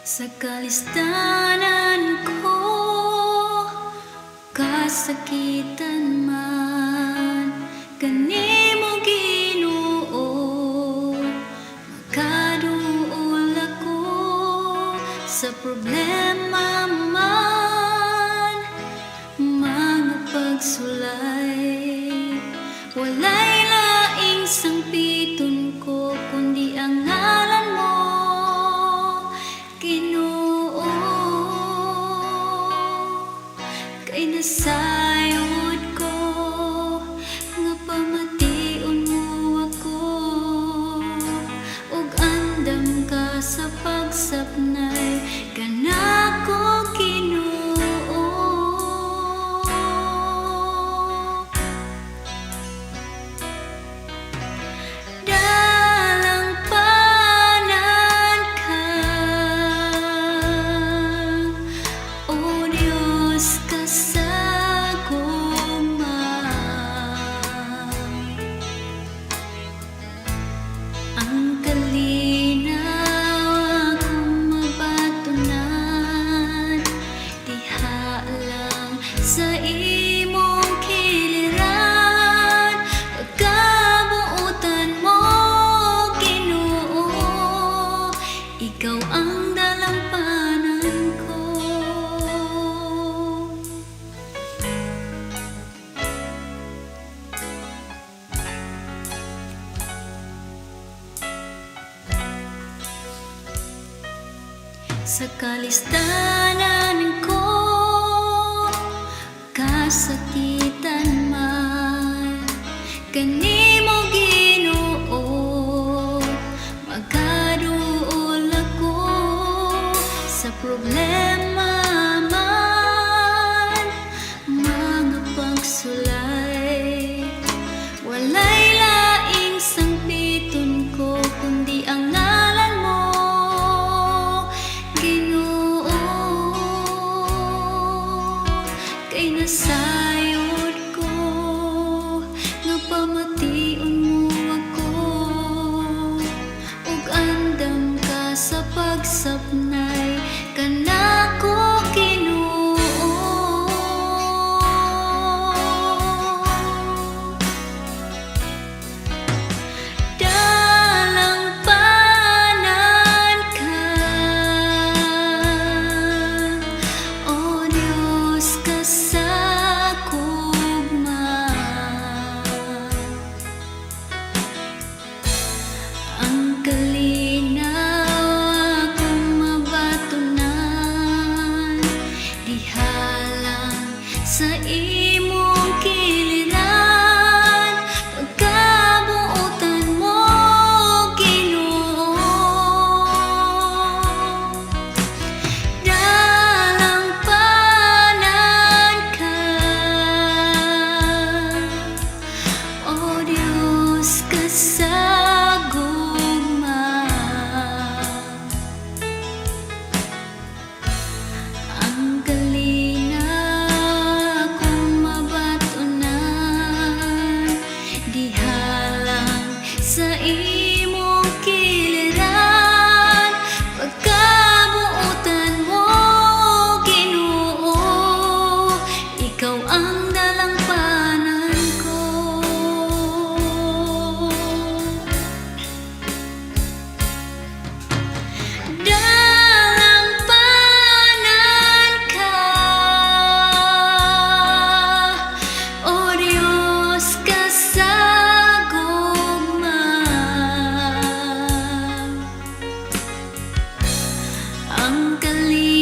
Sa kalistanan ko, kasakitan man kanimo Ginoo, makaduol ako sa problema man, mga pagsulay. Walay laing sangpiton ko kundi ang ngalan mo, Ginoo. Kay nasayod ko nga pamation mo ako, ug andam ka sa pagsapnay kanako, Ginoo. Dalang panan ka, O Diyos, ang kalinaw akong mabatunan, diha lang sa imong kiliran, pagkabuutan mo, Ginoo, ikaw ang dalampanan ko. Sa kalistanan ko, kasakitan man kanimo Ginoo, makaduol ako sa problema man, mga pagsulay. Walay laing sangpiton ko kundi ang ngalan mo, Ginoo. Kay nasayod ko nga pamation mo ako, ug andam ka sa pagsapnay kanako, Ginoo. Dalang panan ka, O Diyos, ang kalinaw akong mabatunan, diha lang sa imong kiliran, pagkabuutan mo, Ginoo. Dalang panan ka, O Diyos, ang kalinaw akong mabatunan, diha lang sa imong kiliran, pagkabuutan mo, Ginoo, ikaw ang dalampanan ko. Dalang panan ka, O Diyos, kasagugman, ang kalinaw